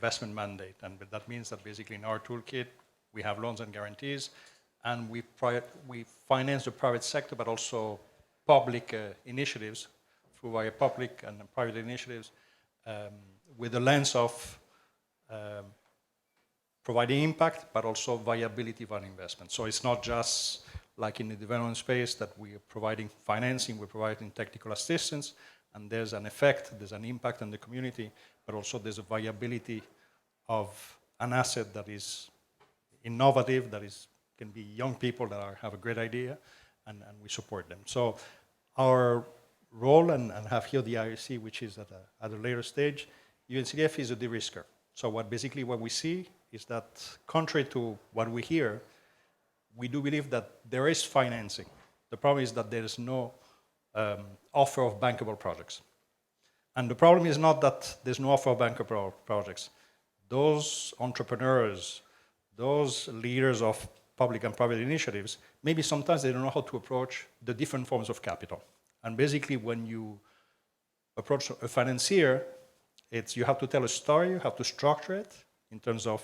investment mandate. And that means that basically in our toolkit, we have loans and guarantees, and we finance the private sector, but also public initiatives through public and private initiatives with the lens of providing impact, but also viability of our investment. So it's not just like in the development space that we are providing financing, we're providing technical assistance, and there's an effect, there's an impact on the community, but also there's a viability of an asset that is innovative, can be young people that have a great idea, and we support them. So our role, and have here the IRC, which is at a later stage, UNCDF is a de-risker. So what we see is that contrary to what we hear, we do believe that there is financing. The problem is that there is no offer of bankable projects. And the problem is not that there's no offer of bankable projects. Those entrepreneurs, those leaders of public and private initiatives, maybe sometimes they don't know how to approach the different forms of capital. And basically when you approach a financier, you have to tell a story, you have to structure it in terms of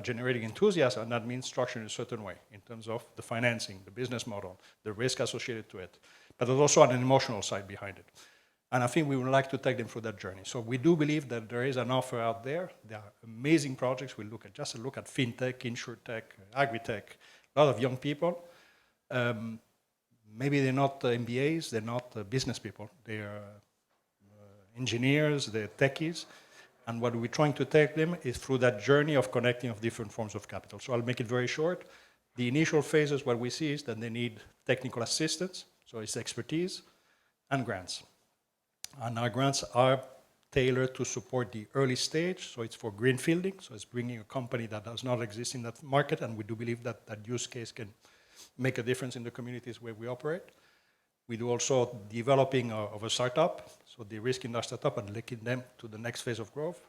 generating enthusiasm, and that means structuring in a certain way in terms of the financing, the business model, the risk associated to it. But there's also an emotional side behind it. And I think we would like to take them through that journey. So we do believe that there is an offer out there. There are amazing projects. We look at fintech, insurtech, agritech, a lot of young people. Maybe they're not MBAs, they're not business people. They're engineers, they're techies. And what we're trying to take them is through that journey of connecting of different forms of capital. So I'll make it very short. The initial phases, what we see is that they need technical assistance, so it's expertise, and grants. And our grants are tailored to support the early stage, so it's for greenfielding, so it's bringing a company that does not exist in that market, and we do believe that that use case can make a difference in the communities where we operate. We do also developing of a startup, so de-risking our startup and linking them to the next phase of growth.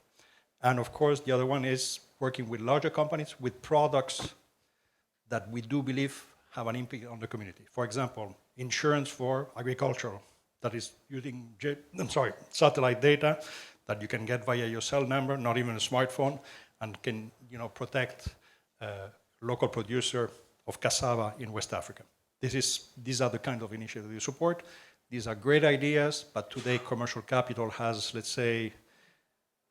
And of course, the other one is working with larger companies with products that we do believe have an impact on the community. For example, insurance for agricultural, that is using satellite data that you can get via your cell number, not even a smartphone, and can protect a local producer of cassava in West Africa. These are the kind of initiatives we support. These are great ideas, but today commercial capital has, let's say,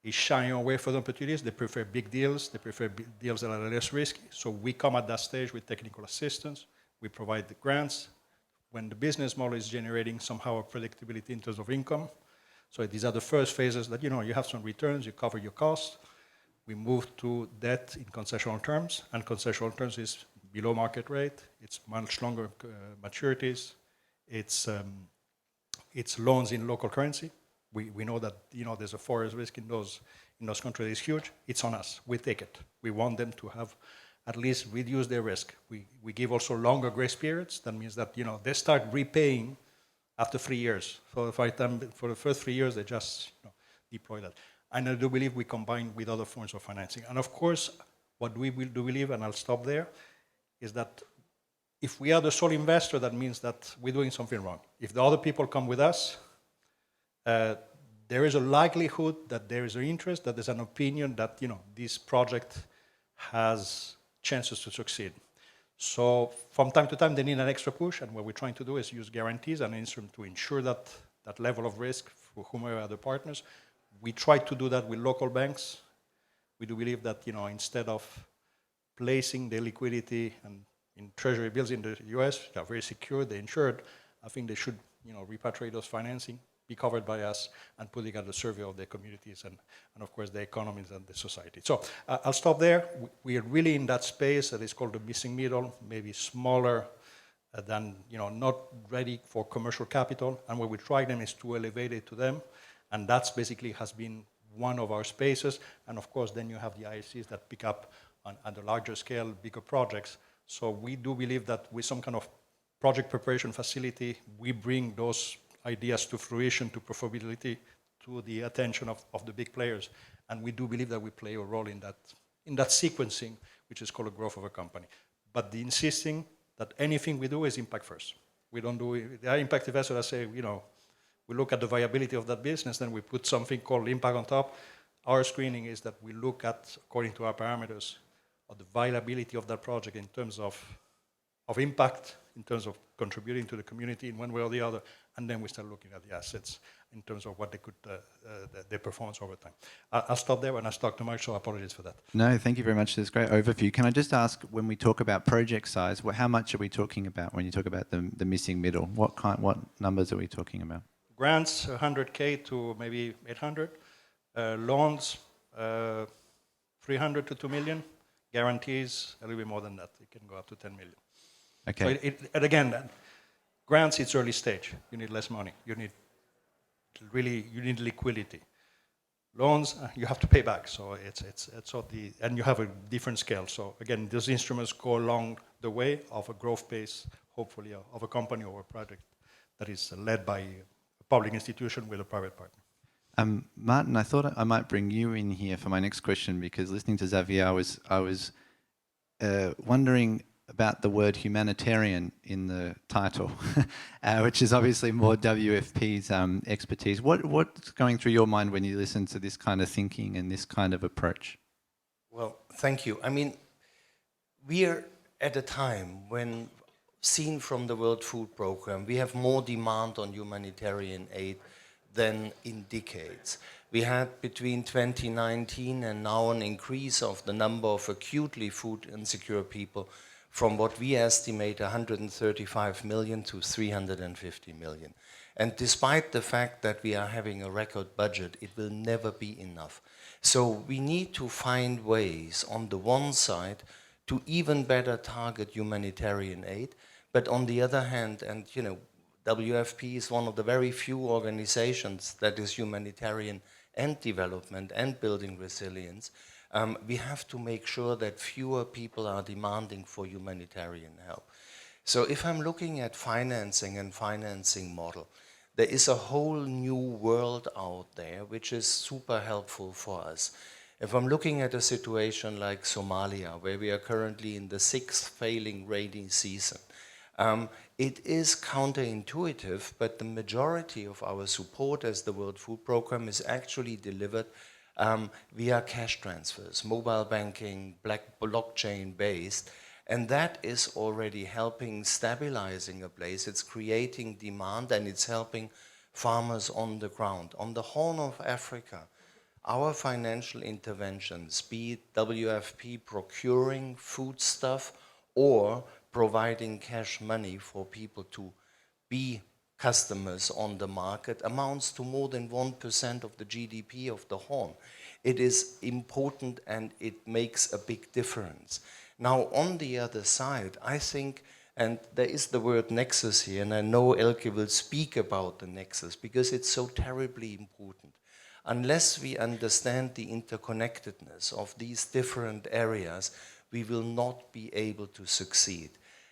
is shying away from the opportunities. They prefer big deals. They prefer deals that are less risky. So we come at that stage with technical assistance. We provide the grants. When the business model is generating somehow a predictability in terms of income. So these are the first phases that, you have some returns, you cover your costs. We move to debt in concessional terms, and concessional terms is below market rate. It's much longer maturities. It's loans in local currency. We know that there's a forex risk in those countries is huge. It's on us. We take it. We want them to have at least reduce their risk. We give also longer grace periods. That means that they start repaying after 3 years. So for the first 3 years, they just deploy that. And I do believe we combine with other forms of financing. And of course, what we will do believe, and I'll stop there, is that if we are the sole investor, that means that we're doing something wrong. If the other people come with us, there is a likelihood that there is an interest, that there's an opinion that this project has chances to succeed. So from time to time, they need an extra push, and what we're trying to do is use guarantees and instruments to ensure that level of risk for whomever are the partners. We try to do that with local banks. We do believe that instead of placing the liquidity and in treasury bills in the US, they are very secure, they're insured. I think they should repatriate those financing, be covered by us, and putting at the survey of their communities and of course the economies and the society. So I'll stop there. We are really in that space that is called the missing middle, maybe smaller than, not ready for commercial capital. And what we try them is to elevate it to them. And that's basically has been one of our spaces. And of course, then you have the IFCs that pick up on the larger scale, bigger projects. So we do believe that with some kind of project preparation facility, we bring those ideas to fruition, to profitability, to the attention of the big players. And we do believe that we play a role in that sequencing, which is called a growth of a company. But the insisting that anything we do is impact first. We don't do it. The impact investors that say, we look at the viability of that business, then we put something called impact on top. our screening is that we look at, according to our parameters, of the viability of that project in terms of impact, in terms of contributing to the community in one way or the other, and then we start looking at the assets in terms of what they could, their performance over time. I'll stop there, and I'll talk too much, so apologies for that. No, thank you very much. That's a great overview. Can I just ask, when we talk about project size, how much are we talking about when you talk about the missing middle? What numbers are we talking about? Grants, 100K to maybe 800. Loans, 300 to 2 million. Guarantees, a little bit more than that. It can go up to 10 million. Okay. So and again, grants, it's early stage. You need less money. You need liquidity. Loans, you have to pay back. So it's and you have a different scale. So again, those instruments go along the way of a growth pace, hopefully, of a company or a project that is led by a public institution with a private partner. Martin, I thought I might bring you in here for my next question, because listening to Xavier, I was wondering about the word humanitarian in the title, which is obviously more WFP's expertise. What's going through your mind when you listen to this kind of thinking and this kind of approach? Well, thank you. I mean, we are at a time when, seen from the World Food Programme, we have more demand on humanitarian aid than in decades. We had between 2019 and now an increase of the number of acutely food insecure people from what we estimate 135 million to 350 million. And despite the fact that we are having a record budget, it will never be enough. So we need to find ways on the one side to even better target humanitarian aid, but on the other hand, and you know, WFP is one of the very few organizations that is humanitarian and development and building resilience. We have to make sure that fewer people are demanding for humanitarian help. So if I'm looking at financing and financing model, there is a whole new world out there which is super helpful for us. If I'm looking at a situation like Somalia, where we are currently in the 6th failing rainy season, it is counterintuitive, but the majority of our support as the World Food Programme is actually delivered via cash transfers, mobile banking, blockchain based, and that is already helping stabilizing a place. It's creating demand and it's helping farmers on the ground. On the Horn of Africa, our financial interventions, be it WFP procuring foodstuff or providing cash money for people to be customers on the market, amounts to more than 1% of the GDP of the Horn. It is important and it makes a big difference. Now, on the other side, I think, and there is the word nexus here, and I know Elke will speak about the nexus because it's so terribly important. Unless we understand the interconnectedness of these different areas, we will not be able to succeed.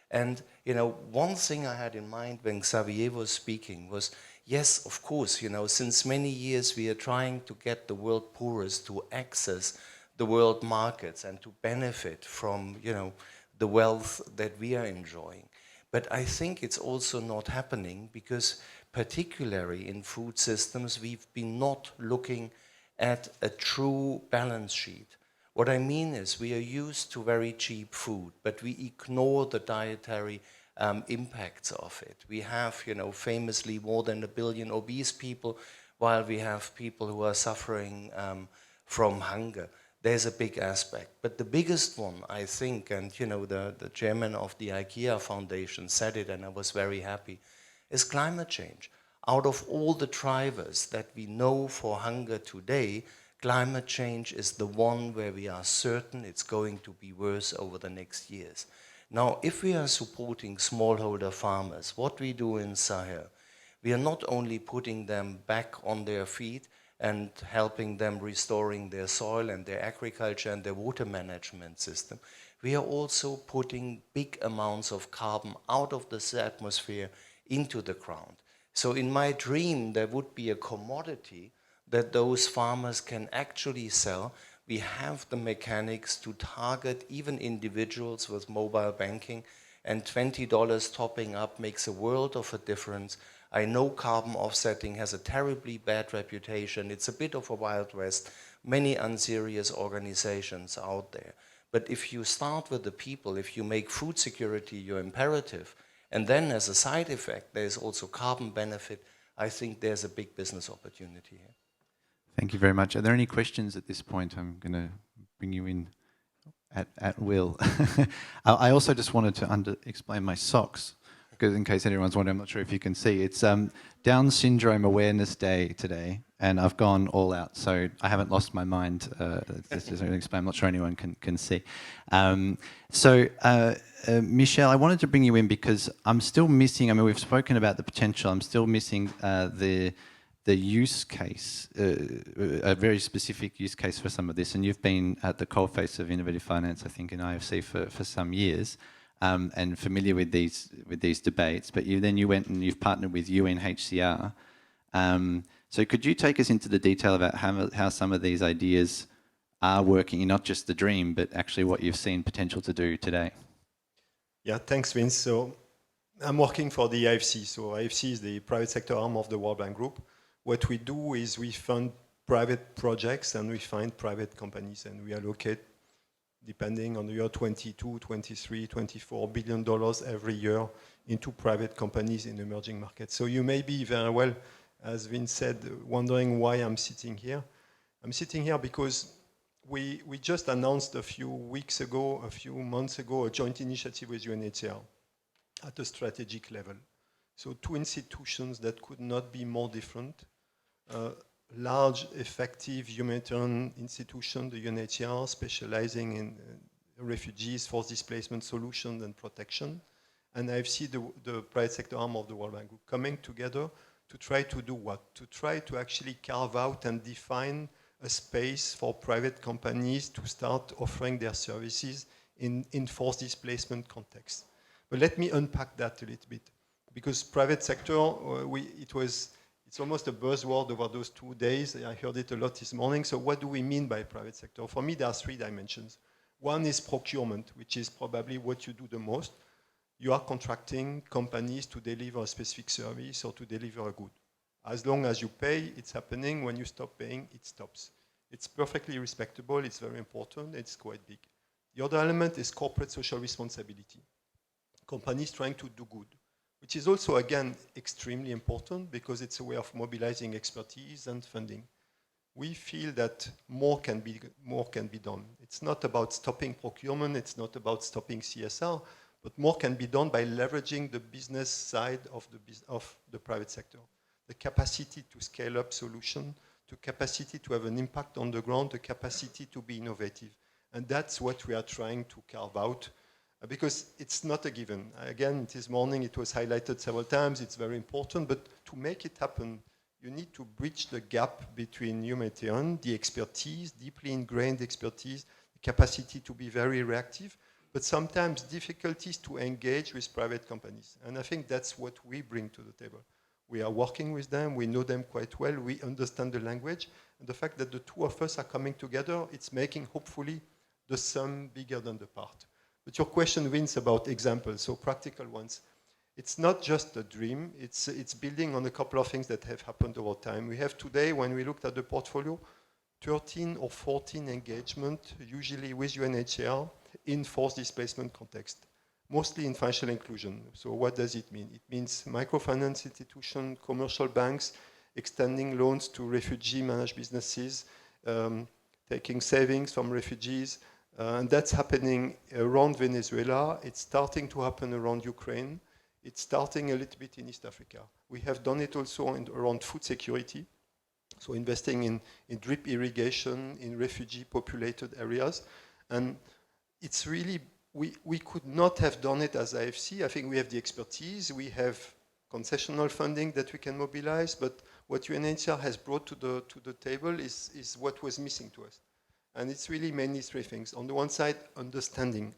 And, you know, one thing I had in mind when Xavier was speaking was, yes, of course, you know, since many years we are trying to get the world poorest to access the world markets and to benefit from, you know, the wealth that we are enjoying. But I think it's also not happening because particularly in food systems, we've been not looking at a true balance sheet. What I mean is we are used to very cheap food, but we ignore the dietary impacts of it. We have, you know, famously more than 1 billion obese people, while we have people who are suffering from hunger. There's a big aspect. But the biggest one, I think, and you know, the chairman of the IKEA Foundation said it, and I was very happy, is climate change. Out of all the drivers that we know for hunger today, climate change is the one where we are certain it's going to be worse over the next years. Now, if we are supporting smallholder farmers, what we do in Sahel, we are not only putting them back on their feet and helping them restoring their soil and their agriculture and their water management system, we are also putting big amounts of carbon out of this atmosphere into the ground. So in my dream, there would be a commodity that those farmers can actually sell. We have the mechanics to target even individuals with mobile banking, and $20 topping up makes a world of a difference. I know carbon offsetting has a terribly bad reputation. It's a bit of a Wild West. many unserious organizations out there. But if you start with the people, if you make food security your imperative, and then as a side effect, there's also carbon benefit, I think there's a big business opportunity here. Thank you very much. Are there any questions at this point? I'm going to bring you in at will. I also just wanted to explain my socks, because in case anyone's wondering, I'm not sure if you can see. It's Down Syndrome Awareness Day today, and I've gone all out, so I haven't lost my mind. I'm not sure anyone can see. Michel, I wanted to bring you in because I'm still missing, I mean, we've spoken about the potential, I'm still missing the use case, a very specific use case for some of this, and you've been at the coalface of innovative finance, I think, in IFC for some years, and familiar with these debates. But you went and you've partnered with UNHCR. So could you take us into the detail about how some of these ideas are working, not just the dream, but actually what you've seen potential to do today? Yeah, thanks, Vince. So I'm working for the IFC. So IFC is the private sector arm of the World Bank Group. What we do is we fund private projects and we find private companies, and we allocate, depending on the year, 22, 23, 24 billion dollars every year into private companies in emerging markets. So you may be very well, as Vince said, wondering why I'm sitting here. I'm sitting here because we just announced a few months ago, a joint initiative with UNHCR at a strategic level. So two institutions that could not be more different. Large, effective humanitarian institution, the UNHCR, specializing in refugees, forced displacement solutions and protection. And IFC, the private sector arm of the World Bank Group, coming together to try to do what? To try to actually carve out and define a space for private companies to start offering their services in forced displacement context. But let me unpack that a little bit, because private sector, it's almost a buzzword over those 2 days. I heard it a lot this morning. So what do we mean by private sector? For me, there are 3 dimensions. One is procurement, which is probably what you do the most. You are contracting companies to deliver a specific service or to deliver a good. As long as you pay, it's happening. When you stop paying, it stops. It's perfectly respectable. It's very important. It's quite big. The other element is corporate social responsibility. Companies trying to do good, which is also, again, extremely important because it's a way of mobilizing expertise and funding. We feel that more can be done. It's not about stopping procurement. It's not about stopping CSR, but more can be done by leveraging the business side of the private sector. The capacity to scale up solution, the capacity to have an impact on the ground, the capacity to be innovative. And that's what we are trying to carve out, because it's not a given. Again, this morning it was highlighted several times. It's very important, but to make it happen, you need to bridge the gap between humanitarian, the expertise, deeply ingrained expertise, the capacity to be very reactive, but sometimes difficulties to engage with private companies. And I think that's what we bring to the table. We are working with them, we know them quite well, we understand the language, and the fact that the two of us are coming together, it's making, hopefully, the sum bigger than the part. But your question, Vince, about examples, so practical ones. It's not just a dream, it's building on a couple of things that have happened over time. We have today, when we looked at the portfolio, 13 or 14 engagement, usually with UNHCR, in forced displacement context, mostly in financial inclusion. So what does it mean? It means microfinance institutions, commercial banks, extending loans to refugee managed businesses, taking savings from refugees, and that's happening around Venezuela. It's starting to happen around Ukraine. It's starting a little bit in East Africa. We have done it also around food security, so investing in drip irrigation in refugee-populated areas. And it's really, we could not have done it as IFC. I think we have the expertise. We have concessional funding that we can mobilize, but what UNHCR has brought to the table is what was missing to us. And it's really mainly 3 things. On the one side, understanding.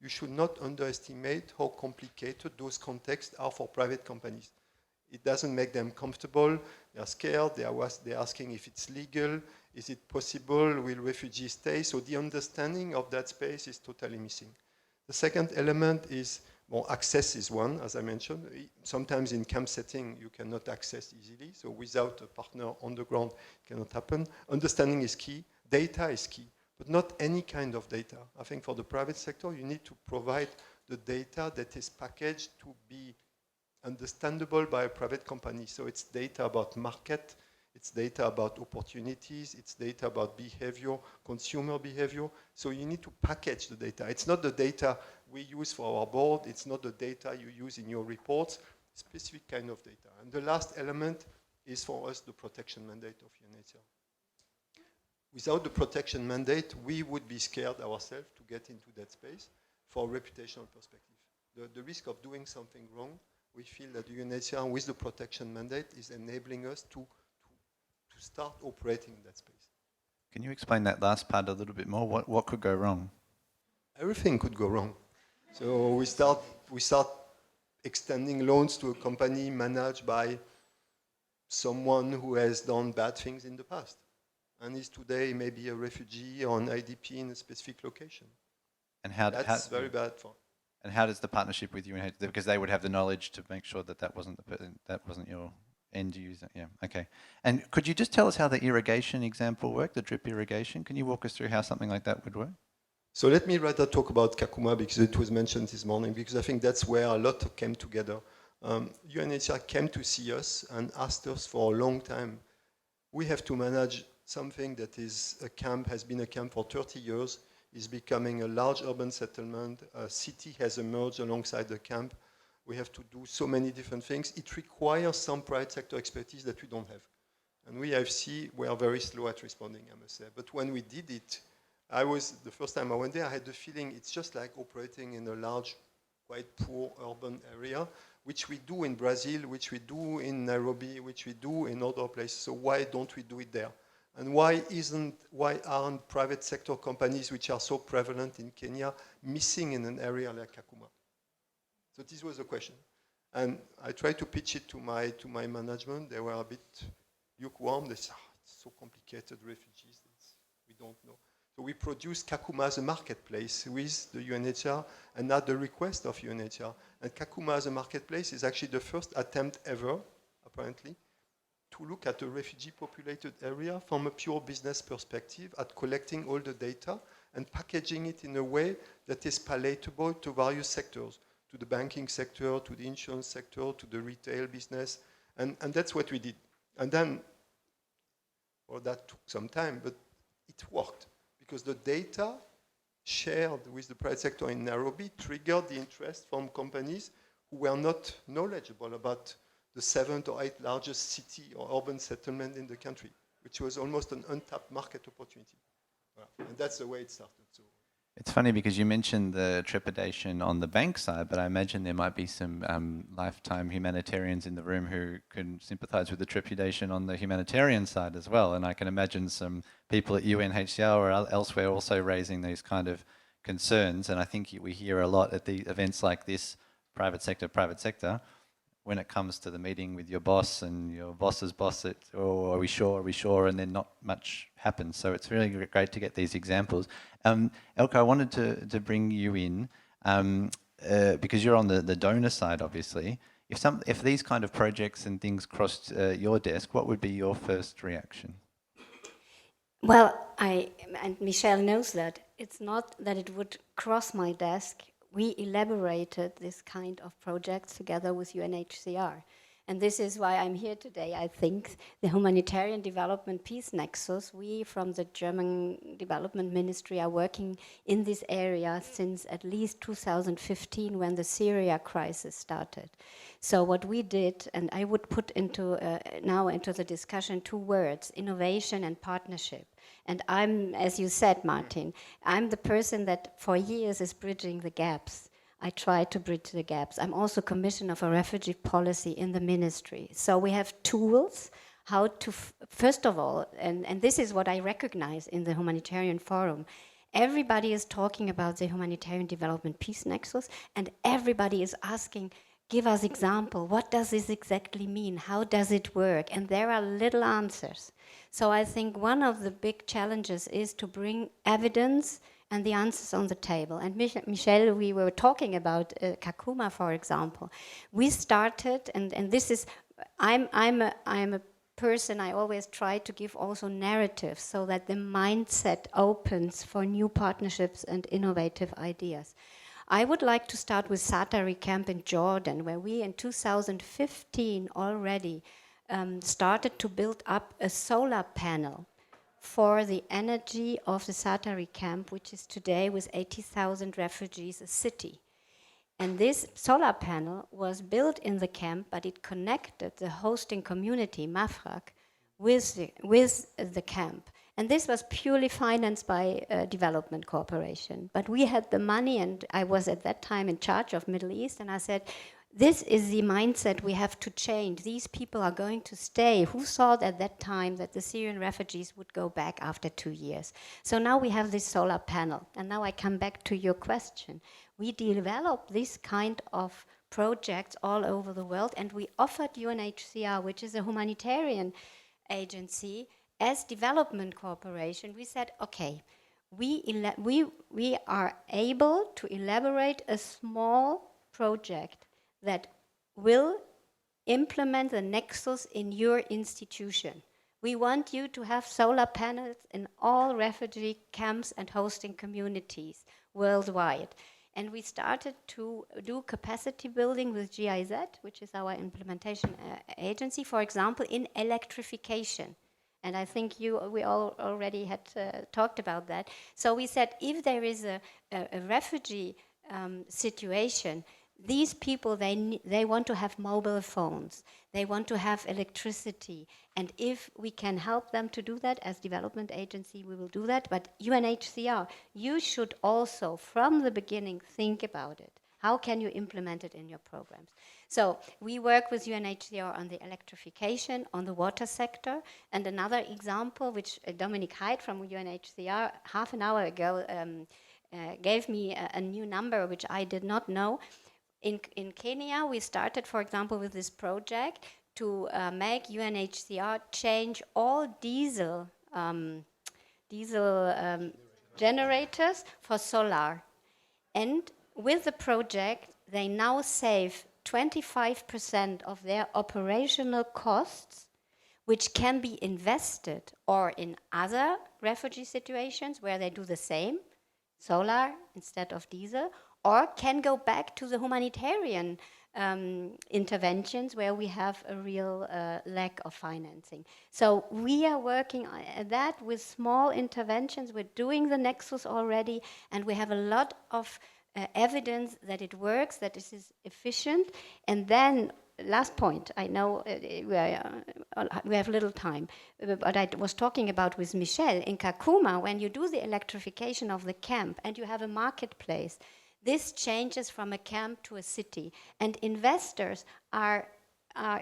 You should not underestimate how complicated those contexts are for private companies. It doesn't make them comfortable. They are scared. They're asking if it's legal. Is it possible? Will refugees stay? So the understanding of that space is totally missing. The second element is, well, access is one, as I mentioned. Sometimes in camp setting, you cannot access easily. So without a partner on the ground, it cannot happen. Understanding is key. data is key, but not any kind of data. I think for the private sector, you need to provide the data that is packaged to be understandable by a private company. So it's data about market, it's data about opportunities, it's data about behavior, consumer behavior. So you need to package the data. It's not the data we use for our board, it's not the data you use in your reports, specific kind of data. And the last element is for us the protection mandate of UNHCR. Without the protection mandate, we would be scared ourselves to get into that space for a reputational perspective. The risk of doing something wrong, we feel that UNHCR with the protection mandate is enabling us to start operating in that space. Can you explain that last part a little bit more? What could go wrong? Everything could go wrong. So we start extending loans to a company managed by someone who has done bad things in the past and is today maybe a refugee or an IDP in a specific location. And that's very bad for. And how does the partnership with UNHCR, because they would have the knowledge to make sure that that wasn't your end user? Yeah, okay. And could you just tell us how the irrigation example worked, the drip irrigation? Can you walk us through how something like that would work? So let me rather talk about Kakuma because it was mentioned this morning, because I think that's where a lot came together. UNHCR came to see us and asked us for a long time. We have to manage something that is a camp, has been a camp for 30 years, is becoming a large urban settlement. A city has emerged alongside the camp. We have to do so many different things. It requires some private sector expertise that we don't have. And we are very slow at responding, I must say. But when we did it, the first time I went there, I had the feeling it's just like operating in a large, quite poor urban area, which we do in Brazil, which we do in Nairobi, which we do in other places. So why don't we do it there? And why aren't private sector companies, which are so prevalent in Kenya, missing in an area like Kakuma? So this was the question. And I tried to pitch it to my management. They were a bit lukewarm. They said, it's so complicated, refugees, we don't know. So we produced Kakuma as a marketplace with the UNHCR and at the request of UNHCR. And Kakuma as a marketplace is actually the first attempt ever, apparently, to look at a refugee-populated area from a pure business perspective at collecting all the data and packaging it in a way that is palatable to various sectors, to the banking sector, to the insurance sector, to the retail business. And that's what we did. And then, well, that took some time, but it worked. Because the data shared with the private sector in Nairobi triggered the interest from companies who were not knowledgeable about the 7th or 8th largest city or urban settlement in the country, which was almost an untapped market opportunity. And that's the way it started. So. It's funny because you mentioned the trepidation on the bank side, but I imagine there might be some lifetime humanitarians in the room who can sympathize with the trepidation on the humanitarian side as well. And I can imagine some people at UNHCR or elsewhere also raising these kind of concerns. And I think we hear a lot at the events like this, private sector, when it comes to the meeting with your boss and your boss's boss, are we sure, and then not much happens. So it's really great to get these examples. Elko, I wanted to bring you in because you're on the donor side, obviously. If these kind of projects and things crossed your desk, what would be your first reaction? Well, and Michelle knows that, it's not that it would cross my desk. We elaborated this kind of projects together with UNHCR. And this is why I'm here today. I think the Humanitarian Development Peace Nexus, we from the German Development Ministry are working in this area since at least 2015 when the Syria crisis started. So what we did, and I would put now into the discussion 2 words, innovation and partnership. And I'm, as you said, Martin, I'm the person that for years is bridging the gaps. I try to bridge the gaps. I'm also commissioner for refugee policy in the ministry. So we have tools how to, first of all, and this is what I recognize in the Humanitarian Forum, everybody is talking about the Humanitarian Development Peace Nexus, and everybody is asking, give us example, what does this exactly mean? How does it work? And there are little answers. So I think one of the big challenges is to bring evidence and the answers on the table. And Michelle, we were talking about Kakuma, for example. We started, and this is, I'm a person, I always try to give also narratives so that the mindset opens for new partnerships and innovative ideas. I would like to start with Satari Camp in Jordan, where we in 2015 already started to build up a solar panel for the energy of the Satari camp, which is today with 80,000 refugees a city. And this solar panel was built in the camp, but it connected the hosting community, Mafraq, with the camp. And this was purely financed by Development Corporation. But we had the money, and I was at that time in charge of Middle East, and I said, this is the mindset we have to change. These people are going to stay. Who thought at that time that the Syrian refugees would go back after 2 years? So now we have this solar panel. And now I come back to your question. We developed this kind of projects all over the world, and we offered UNHCR, which is a humanitarian agency, as Development Corporation. We said, okay, we are able to elaborate a small project that will implement the nexus in your institution. We want you to have solar panels in all refugee camps and hosting communities worldwide. And we started to do capacity building with GIZ, which is our implementation agency, for example, in electrification. And I think we all already had talked about that. So we said, if there is a refugee situation, these people, they want to have mobile phones. They want to have electricity. And if we can help them to do that as development agency, we will do that. But UNHCR, you should also, from the beginning, think about it. How can you implement it in your programs? So we work with UNHCR on the electrification, on the water sector. And another example, which Dominic Hyde from UNHCR half an hour ago gave me a new number, which I did not know. In Kenya, we started, for example, with this project to make UNHCR change all diesel generators for solar. And with the project, they now save 25% of their operational costs, which can be invested or in other refugee situations where they do the same, solar instead of diesel, or can go back to the humanitarian interventions where we have a real lack of financing. So we are working on that with small interventions. We're doing the nexus already, and we have a lot of evidence that it works, that this is efficient. And then, last point, I know we have little time, but I was talking about with Michelle, in Kakuma, when you do the electrification of the camp and you have a marketplace, this changes from a camp to a city, and investors are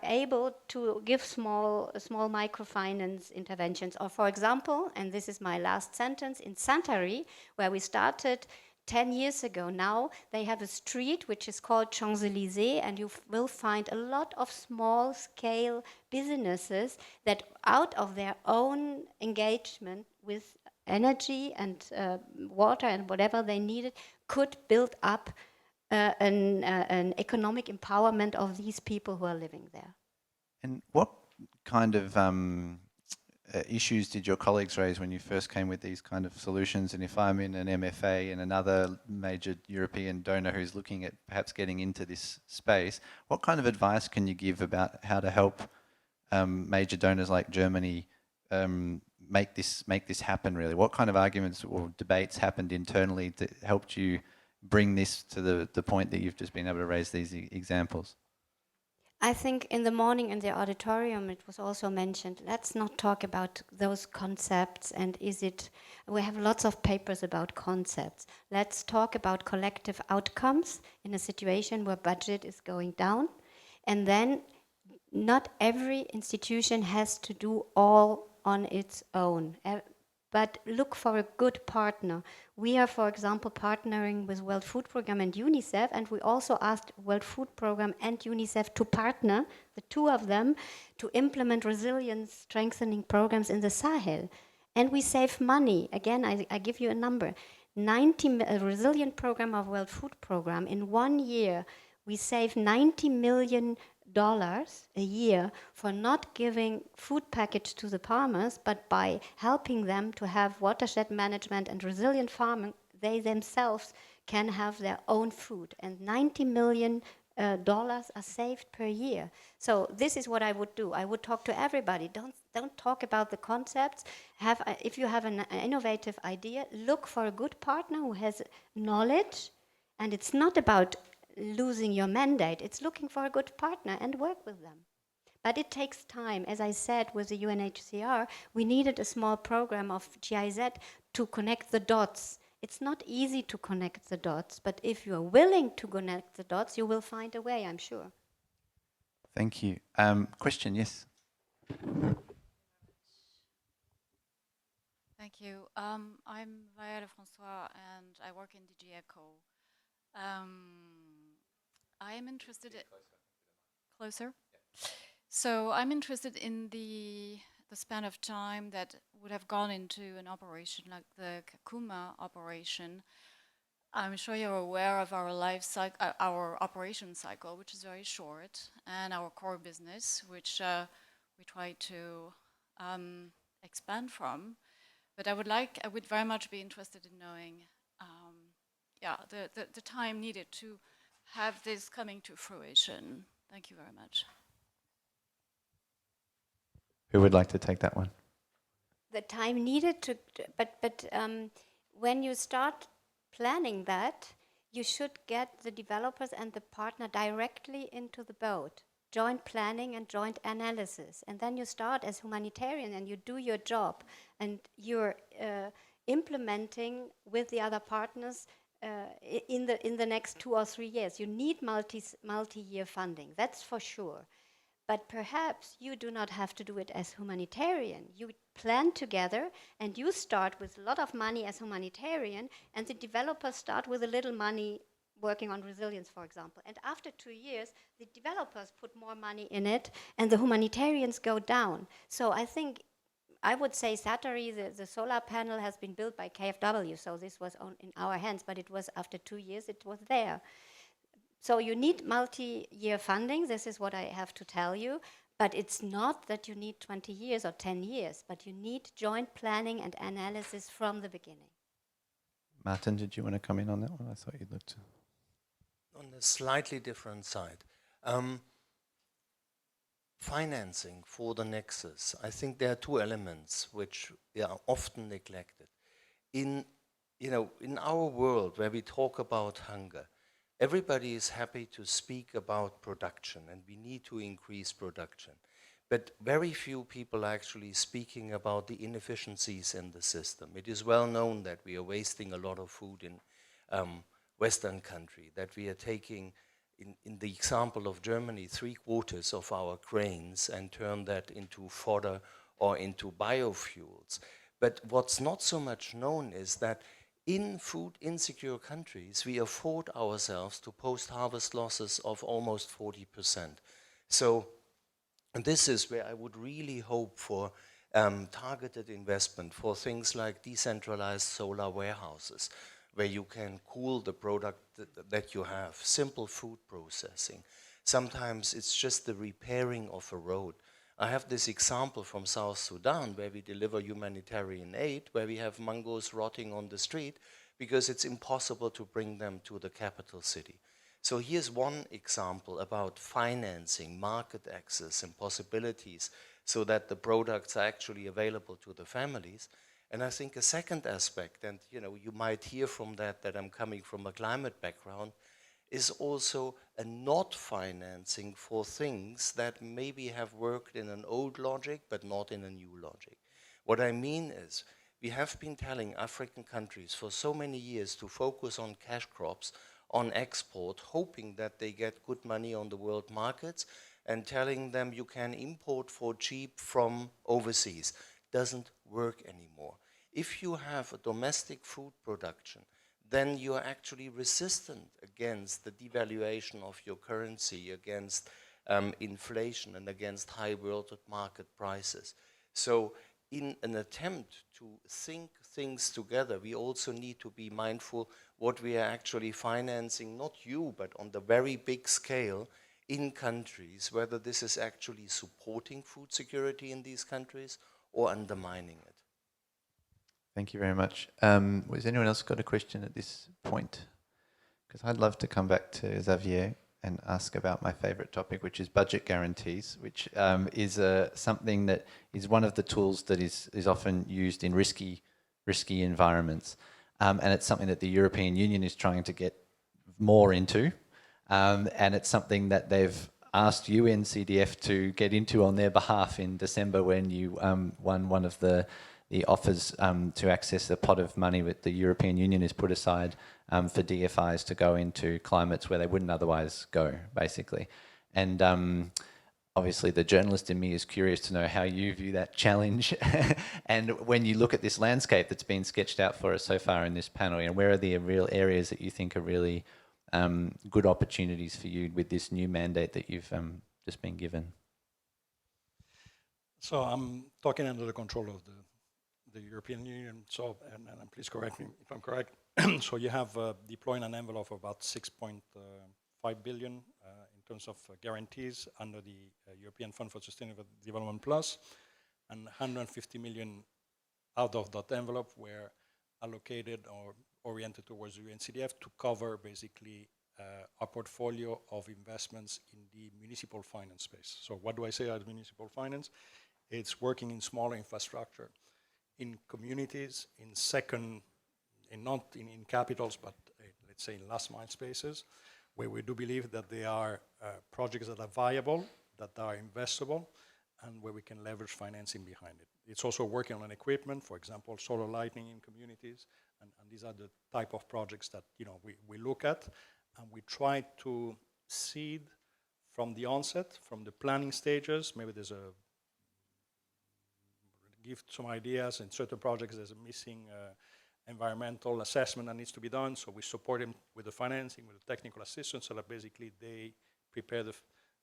able to give small microfinance interventions. Or, for example, and this is my last sentence, in Santari, where we started 10 years ago now, they have a street which is called Champs-Élysées, and you will find a lot of small-scale businesses that, out of their own engagement with energy and water and whatever they needed, could build up an economic empowerment of these people who are living there. And what kind of issues did your colleagues raise when you first came with these kind of solutions? And if I'm in an MFA and another major European donor who's looking at perhaps getting into this space, what kind of advice can you give about how to help major donors like Germany make this happen, really? What kind of arguments or debates happened internally that helped you bring this to the point that you've just been able to raise these examples? I think in the morning in the auditorium it was also mentioned, let's not talk about those concepts and we have lots of papers about concepts. Let's talk about collective outcomes in a situation where budget is going down. And then not every institution has to do all on its own, but look for a good partner. We are, for example, partnering with World Food Programme and UNICEF, and we also asked World Food Programme and UNICEF to partner, the two of them, to implement resilience strengthening programs in the Sahel. And we save money. Again, I give you a number. A resilient program of World Food Programme, in 1 year, we save $90 million a year for not giving food package to the farmers, but by helping them to have watershed management and resilient farming, they themselves can have their own food. And $90 million dollars are saved per year. So this is what I would do. I would talk to everybody. Don't talk about the concepts. If you have an innovative idea, look for a good partner who has knowledge. And it's not about losing your mandate. It's looking for a good partner and work with them. But it takes time. As I said, with the UNHCR, we needed a small program of GIZ to connect the dots. It's not easy to connect the dots, but if you're willing to connect the dots, you will find a way, I'm sure. Thank you. Question, yes. Thank you. I'm Viola Francois, and I work in DG ECHO. I am interested in closer. So I'm interested in the span of time that would have gone into an operation like the Kakuma operation. I'm sure you're aware of our life cycle, our operation cycle, which is very short, and our core business, which we try to expand from. But I would very much be interested in knowing, the time needed to have this coming to fruition. Thank you very much. Who would like to take that one? The time needed to, but when you start planning that, you should get the developers and the partner directly into the boat. Joint planning and joint analysis. And then you start as humanitarian and you do your job and you're implementing with the other partners in the next 2 or 3 years. You need multi-year funding, that's for sure. But perhaps you do not have to do it as humanitarian. You plan together and you start with a lot of money as humanitarian and the developers start with a little money working on resilience, for example. And after 2 years, the developers put more money in it and the humanitarians go down. So I think, I would say Satari, the solar panel has been built by KfW, so this was in our hands, but it was after 2 years, it was there. So you need multi-year funding, this is what I have to tell you, but it's not that you need 20 years or 10 years, but you need joint planning and analysis from the beginning. Martin, did you want to come in on that one? I thought you'd looked. On a slightly different side. Financing for the nexus. I think there are two elements which are often neglected. In our world where we talk about hunger, everybody is happy to speak about production and we need to increase production. But very few people are actually speaking about the inefficiencies in the system. It is well known that we are wasting a lot of food in Western country, that we are taking, in the example of Germany, 3/4 of our grains and turn that into fodder or into biofuels. But what's not so much known is that in food insecure countries, we afford ourselves to post-harvest losses of almost 40%. So this is where I would really hope for targeted investment for things like decentralized solar warehouses, where you can cool the product that you have, simple food processing. Sometimes it's just the repairing of a road. I have this example from South Sudan where we deliver humanitarian aid, where we have mangoes rotting on the street because it's impossible to bring them to the capital city. So here's one example about financing, market access and possibilities so that the products are actually available to the families. And I think a second aspect, and you might hear from that I'm coming from a climate background, is also a not financing for things that maybe have worked in an old logic but not in a new logic. What I mean is, we have been telling African countries for so many years to focus on cash crops, on export, hoping that they get good money on the world markets, and telling them you can import for cheap from overseas. Doesn't work anymore. If you have a domestic food production, then you are actually resistant against the devaluation of your currency, against inflation and against high world market prices. So in an attempt to think things together, we also need to be mindful what we are actually financing, not you, but on the very big scale in countries, whether this is actually supporting food security in these countries or undermining it. Thank you very much. Was anyone else got a question at this point? Because I'd love to come back to Xavier and ask about my favorite topic, which is budget guarantees, which is something that is one of the tools that is often used in risky environments. And it's something that the European Union is trying to get more into. And it's something that they've asked UNCDF to get into on their behalf in December when you won one of the offers to access a pot of money that the European Union has put aside for DFIs to go into climates where they wouldn't otherwise go, basically. And obviously the journalist in me is curious to know how you view that challenge. And when you look at this landscape that's been sketched out for us so far in this panel, and where are the real areas that you think are really good opportunities for you with this new mandate that you've just been given? So I'm talking under the control of the European Union. So, and please correct me if I'm correct. So you have deploying an envelope of about 6.5 billion in terms of guarantees under the European Fund for Sustainable Development Plus, and 150 million out of that envelope were allocated or oriented towards UNCDF to cover basically a portfolio of investments in the municipal finance space. So what do I say as municipal finance? It's working in smaller infrastructure, in communities, not in capitals, but let's say in last mile spaces, where we do believe that they are projects that are viable, that are investable, and where we can leverage financing behind it. It's also working on equipment, for example, solar lighting in communities, and these are the type of projects that we look at, and we try to seed from the onset, from the planning stages. Maybe there's give some ideas. In certain projects, there's a missing environmental assessment that needs to be done, so we support them with the financing, with the technical assistance, so that basically they prepare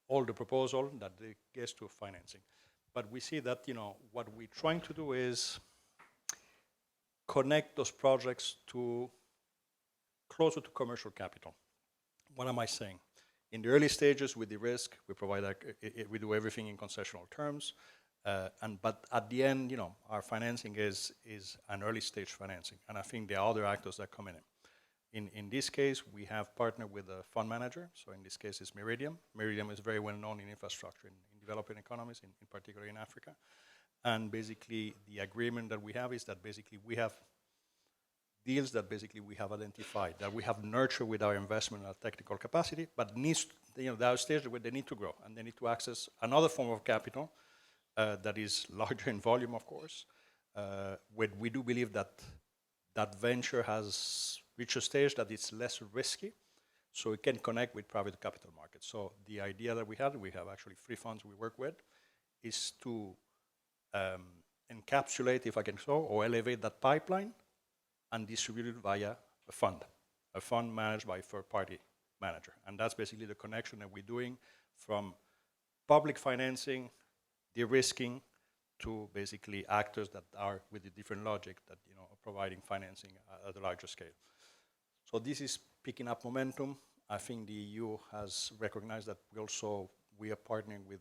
all the proposal that they get to financing. But we see that what we're trying to do is connect those projects to closer to commercial capital. What am I saying? In the early stages, with the risk, we provide we do everything in concessional terms. But at the end, our financing is an early stage financing, and I think there are other actors that come in. In this case, we have partnered with a fund manager. So in this case, it's Meridiam. Meridiam is very well known in infrastructure in developing economies, in particular in Africa. And basically, the agreement that we have is that basically we have deals that basically we have identified, that we have nurtured with our investment and our technical capacity, but there are stages where they need to grow, and they need to access another form of capital that is larger in volume, of course, where we do believe that that venture has reached a stage that it's less risky, so it can connect with private capital markets. So the idea that we have actually 3 funds we work with, is to encapsulate, if I can so, or elevate that pipeline and distribute it via a fund managed by a third-party manager. And that's basically the connection that we're doing from public financing, de-risking, to basically actors that are with a different logic that are providing financing at a larger scale. So this is picking up momentum. I think the EU has recognized that we are partnering with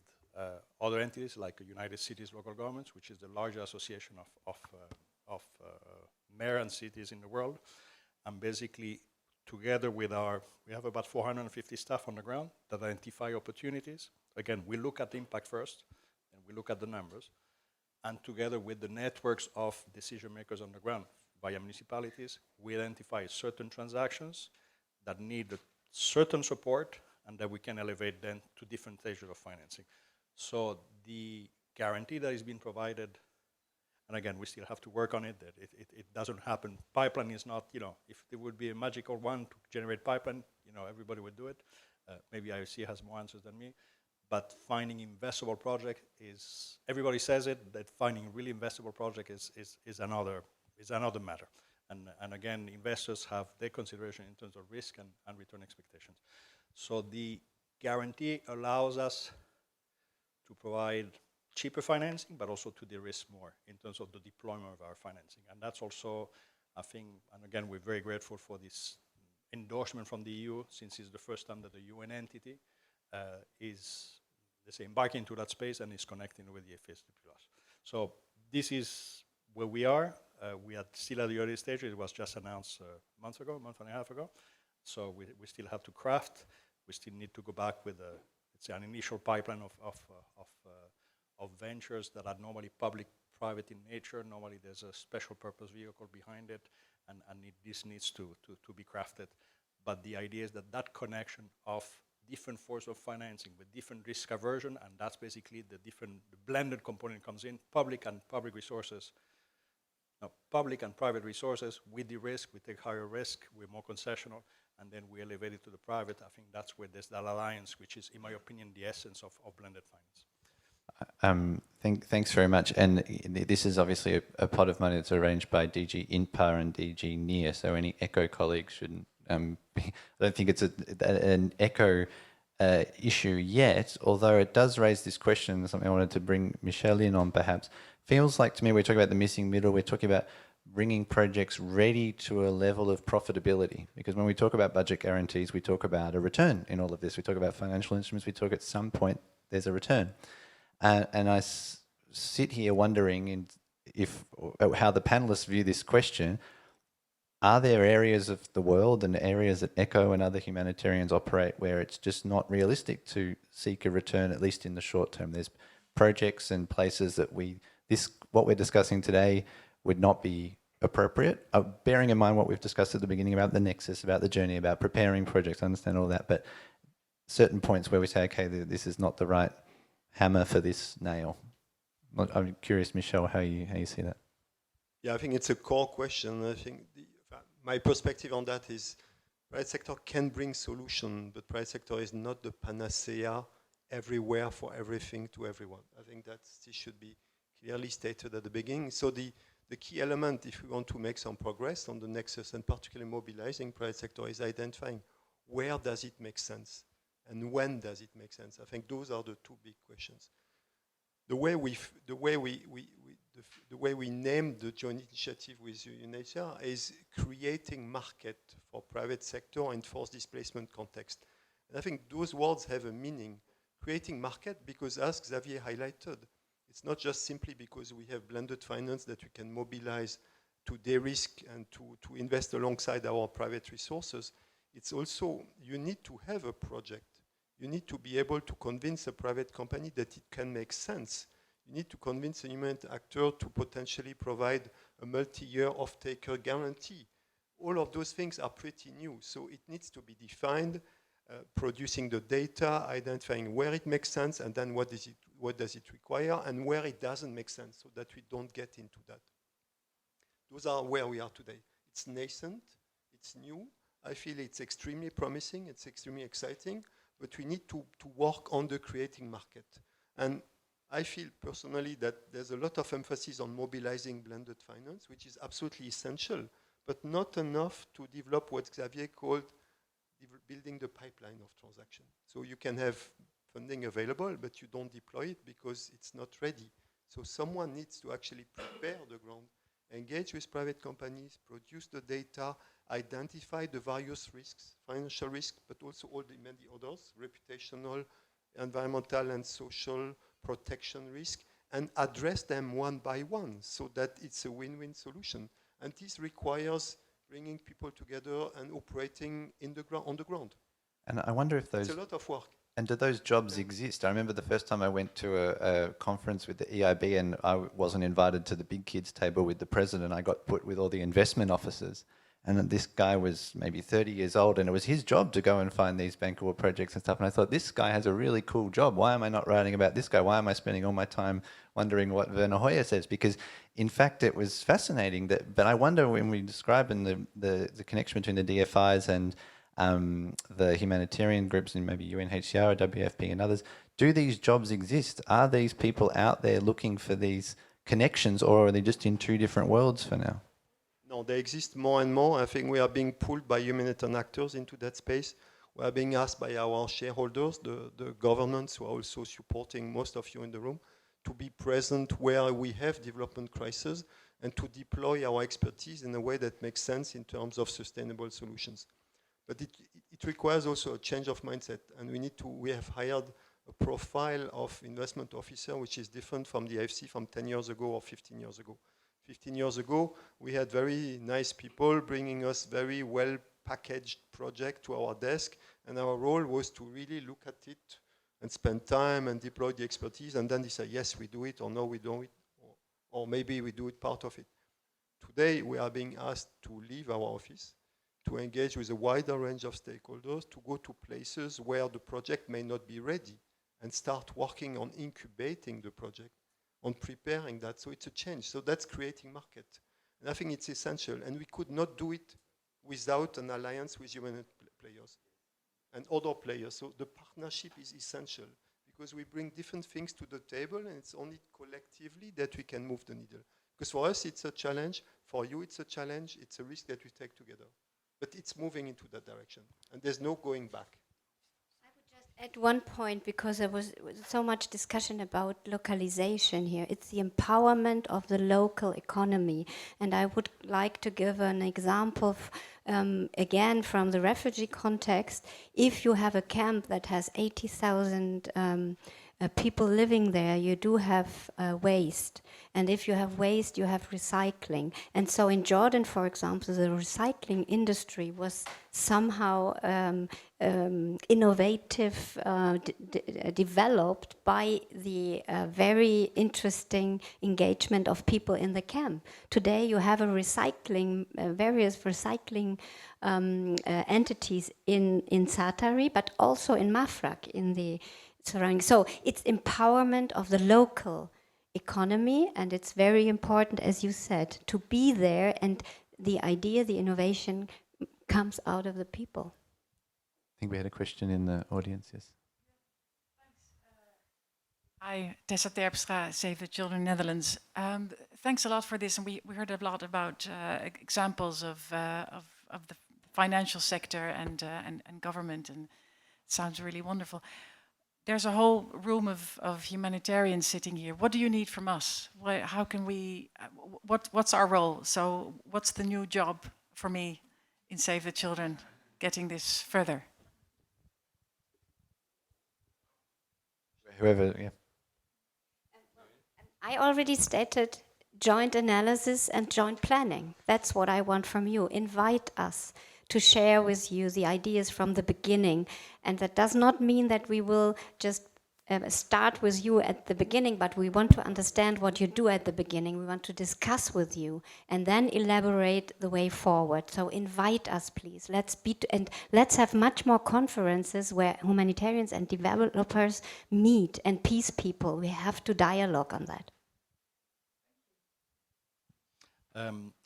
other entities like United Cities Local Governments, which is the largest association of mayor and cities in the world. And basically, together with we have about 450 staff on the ground that identify opportunities. Again, we look at the impact first, and we look at the numbers. And together with the networks of decision makers on the ground via municipalities, we identify certain transactions that need a certain support and that we can elevate then to different stages of financing. So the guarantee that is being provided, and again, we still have to work on it, that it doesn't happen. Pipeline is not, if there would be a magical one to generate pipeline, everybody would do it. Maybe IOC has more answers than me. But finding investable project is, everybody says it, that finding really investable project is another matter. And again, investors have their consideration in terms of risk and return expectations. So the guarantee allows us to provide cheaper financing, but also to de-risk more in terms of the deployment of our financing. And that's also, I think, and again, we're very grateful for this endorsement from the EU, since it's the first time that the UN entity is, let's say, embarking into that space and is connecting with the FSD+. So this is where we are. We are still at the early stage. It was just announced a month and a half ago. So we still have to craft. We still need to go back with let's say an initial pipeline of ventures that are normally public-private in nature. Normally there's a special purpose vehicle behind it, and this needs to be crafted. But the idea is that connection of different forms of financing with different risk aversion, and that's basically the blended component comes in, public and private resources, with the risk, we take higher risk, we're more concessional, and then we elevate it to the private. I think that's where there's that alliance, which is, in my opinion, the essence of blended finance. Thanks very much. And this is obviously a pot of money that's arranged by DG INPA and DG NEAR, so any ECHO colleagues shouldn't I don't think it's an ECHO issue yet, although it does raise this question, something I wanted to bring Michelle in on perhaps. Feels like to me we're talking about the missing middle, we're talking about bringing projects ready to a level of profitability. Because when we talk about budget guarantees, we talk about a return in all of this. We talk about financial instruments, we talk at some point there's a return. And I sit here wondering how the panelists view this question. Are there areas of the world and areas that ECHO and other humanitarians operate where it's just not realistic to seek a return, at least in the short term? There's projects and places that what we're discussing today would not be appropriate, bearing in mind what we've discussed at the beginning about the nexus, about the journey, about preparing projects, I understand all that, but certain points where we say, okay, this is not the right hammer for this nail. I'm curious, Michelle, how you see that. Yeah, I think it's a core question. I think my perspective on that is private sector can bring solution, but private sector is not the panacea everywhere for everything to everyone. I think that this should be clearly stated at the beginning. So the key element, if we want to make some progress on the nexus and particularly mobilizing private sector, is identifying where does it make sense and when does it make sense. I think those are the two big questions. The way we named the joint initiative with UNHCR is creating market for private sector in forced displacement context. And I think those words have a meaning. Creating market because, as Xavier highlighted, it's not just simply because we have blended finance that we can mobilize to de-risk and to invest alongside our private resources. It's also, you need to have a project. You need to be able to convince a private company that it can make sense. You need to convince a human actor to potentially provide a multi-year off-taker guarantee. All of those things are pretty new, so it needs to be defined, producing the data, identifying where it makes sense, and then what does it require, and where it doesn't make sense, so that we don't get into that. Those are where we are today. It's nascent, it's new. I feel it's extremely promising, it's extremely exciting, but we need to work on the creating market. And I feel personally that there's a lot of emphasis on mobilizing blended finance, which is absolutely essential, but not enough to develop what Xavier called building the pipeline of transaction. So you can have funding available, but you don't deploy it because it's not ready. So someone needs to actually prepare the ground, engage with private companies, produce the data, identify the various risks, financial risk, but also all the many others, reputational, environmental and social protection risk, and address them one by one so that it's a win-win solution. And this requires bringing people together and operating on the ground. And I wonder if those... It's a lot of work. And do those jobs exist? I remember the first time I went to a conference with the EIB and I wasn't invited to the big kids table with the president. I got put with all the investment officers. And this guy was maybe 30 years old and it was his job to go and find these bankable projects and stuff. And I thought, this guy has a really cool job. Why am I not writing about this guy? Why am I spending all my time wondering what Werner Hoyer says? Because in fact, it was fascinating. But I wonder when we describe in the connection between the DFIs and the humanitarian groups in maybe UNHCR or WFP and others, do these jobs exist? Are these people out there looking for these connections, or are they just in two different worlds for now? No, they exist more and more. I think we are being pulled by humanitarian actors into that space. We are being asked by our shareholders, the governments who are also supporting most of you in the room, to be present where we have development crises and to deploy our expertise in a way that makes sense in terms of sustainable solutions. But it requires also a change of mindset, and we have hired a profile of investment officer which is different from the IFC from 10 years ago or 15 years ago. 15 years ago, we had very nice people bringing us very well packaged project to our desk, and our role was to really look at it and spend time and deploy the expertise, and then decide, yes, we do it, or no, we don't, or maybe we do it part of it. Today, we are being asked to leave our office, to engage with a wider range of stakeholders, to go to places where the project may not be ready, and start working on incubating the project, on preparing that. So it's a change. So that's creating market. And I think it's essential. And we could not do it without an alliance with human players and other players. So the partnership is essential because we bring different things to the table, and it's only collectively that we can move the needle. Because for us, it's a challenge. For you, it's a challenge. It's a risk that we take together. But it's moving into that direction, and there's no going back. I would just add one point, because there was so much discussion about localization here. It's the empowerment of the local economy. And I would like to give an example, again, from the refugee context. If you have a camp that has 80,000 people living there, you do have waste. And if you have waste, you have recycling. And so in Jordan, for example, the recycling industry was somehow innovative, developed by the very interesting engagement of people in the camp. Today you have a recycling, various recycling entities in Satari, but also in Mafraq, in the surrounding. So it's empowerment of the local economy, and it's very important, as you said, to be there, and the idea, the innovation comes out of the people. I think we had a question in the audience, yes. Hi, Tessa Terpstra, Save the Children Netherlands. Thanks a lot for this, and we heard a lot about examples of the financial sector and government, and it sounds really wonderful. There's a whole room of humanitarians sitting here. What do you need from us? How can we? What's our role? So, what's the new job for me in Save the Children, getting this further? Whoever, yeah. I already stated joint analysis and joint planning. That's what I want from you. Invite us to share with you the ideas from the beginning. And that does not mean that we will just start with you at the beginning, but we want to understand what you do at the beginning. We want to discuss with you and then elaborate the way forward. So invite us, please. Let's have much more conferences where humanitarians and developers meet, and peace people. We have to dialogue on that.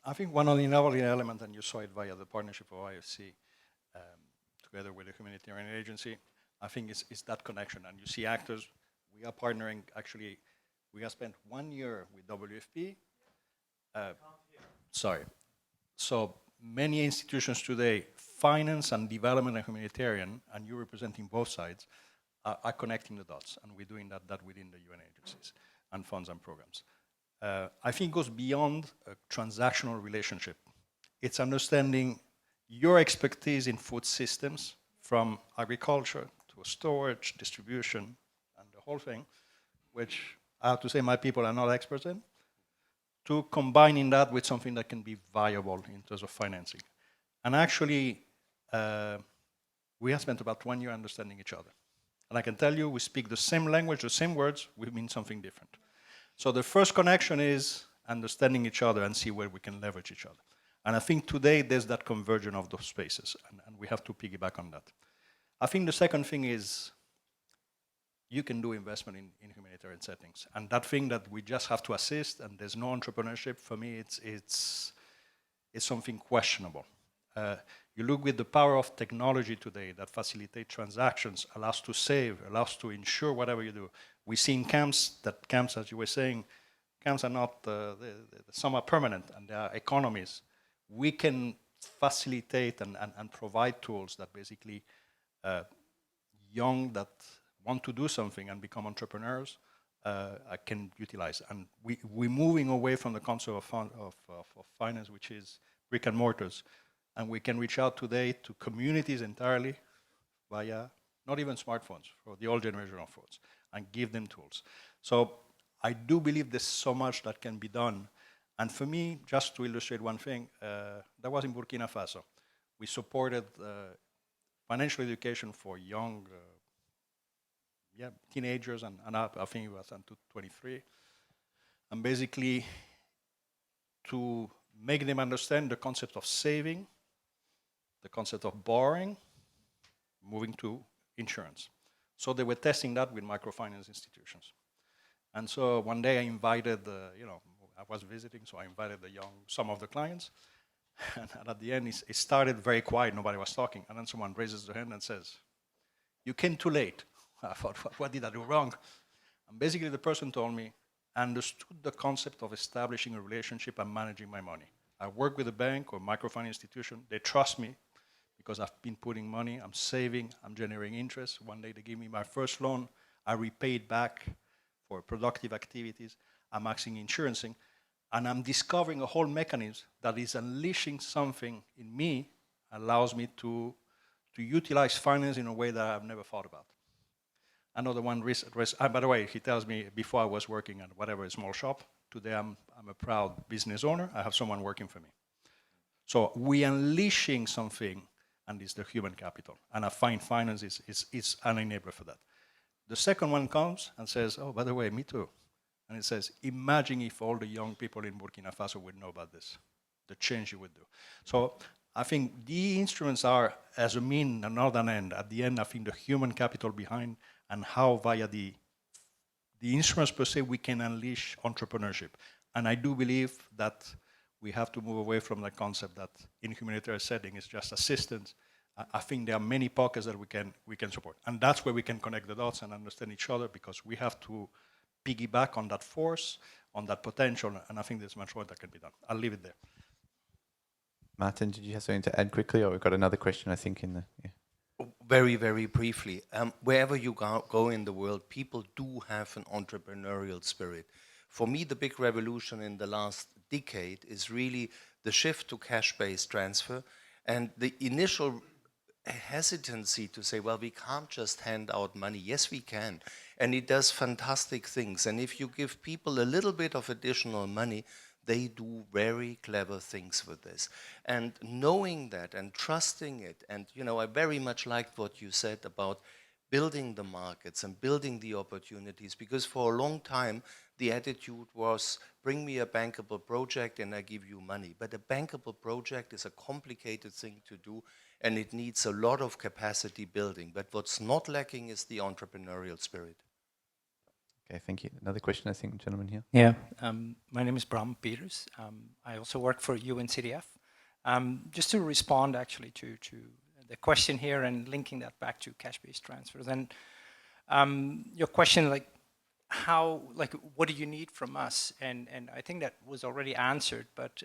I think one of the innovative elements, and you saw it via the partnership of IFC together with the humanitarian agency, I think is that connection. And you see actors, we are partnering, actually, we have spent 1 year with WFP. So many institutions today, finance and development and humanitarian, and you representing both sides, are connecting the dots. And we're doing that within the UN agencies and funds and programs. I think it goes beyond a transactional relationship. It's understanding your expertise in food systems, from agriculture to storage, distribution, and the whole thing, which I have to say my people are not experts in, to combining that with something that can be viable in terms of financing. And actually, we have spent about 1 year understanding each other. And I can tell you, we speak the same language, the same words, we mean something different. So the first connection is understanding each other and see where we can leverage each other. And I think today there's that convergence of those spaces, and we have to piggyback on that. I think the second thing is you can do investment in humanitarian settings. And that thing that we just have to assist and there's no entrepreneurship, for me, it's something questionable. You look with the power of technology today that facilitate transactions, allows to save, allows to insure whatever you do. We see in camps, as you were saying, camps are not, some are permanent and they are economies. We can facilitate and provide tools that basically young that want to do something and become entrepreneurs can utilize. And we're moving away from the concept of finance, which is brick and mortars, And we can reach out today to communities entirely via not even smartphones, for the old generation of phones, and give them tools. So I do believe there's so much that can be done. And for me, just to illustrate one thing, that was in Burkina Faso. We supported financial education for young teenagers and up, I think it was until 23. And basically to make them understand the concept of saving, the concept of borrowing, moving to insurance. So they were testing that with microfinance institutions. And so one day I invited, I was visiting, so I invited some of the clients. And at the end, it started very quiet, nobody was talking. And then someone raises their hand and says, "You came too late." I thought, what did I do wrong? And basically the person told me, I understood the concept of establishing a relationship and managing my money. I work with a bank or microfinance institution. They trust me because I've been putting money, I'm saving, I'm generating interest. One day they gave me my first loan. I repaid back for productive activities. I'm maxing insurancing. And I'm discovering a whole mechanism that is unleashing something in me, allows me to utilize finance in a way that I've never thought about. Another one, by the way, he tells me before I was working at whatever small shop, today I'm a proud business owner, I have someone working for me. So we unleashing something, and it's the human capital. And I find finance is an enabler for that. The second one comes and says, oh, by the way, me too. And it says, imagine if all the young people in Burkina Faso would know about this, the change you would do. So I think the instruments are as a mean and not an end. At the end, I think the human capital behind and how via the instruments per se, we can unleash entrepreneurship. And I do believe that we have to move away from the concept that in humanitarian setting is just assistance. I think there are many pockets that we can support. And that's where we can connect the dots and understand each other, because we have to piggyback on that force, on that potential, and I think there's much more that can be done. I'll leave it there. Martin, did you have something to add quickly, or we've got another question, I think, in the... Yeah. Very, very briefly. Wherever you go in the world, people do have an entrepreneurial spirit. For me, the big revolution in the last decade is really the shift to cash-based transfer and the initial hesitancy to say, well, we can't just hand out money. Yes, we can. And it does fantastic things. And if you give people a little bit of additional money, they do very clever things with this. And knowing that and trusting it, and I very much liked what you said about building the markets and building the opportunities, because for a long time the attitude was, bring me a bankable project and I give you money. But a bankable project is a complicated thing to do, and it needs a lot of capacity building. But what's not lacking is the entrepreneurial spirit. Okay, thank you. Another question, I think, gentleman here. Yeah, my name is Bram Peters. I also work for UNCDF. Just to respond actually to the question here and linking that back to cash-based transfers, and your question, what do you need from us? And I think that was already answered, but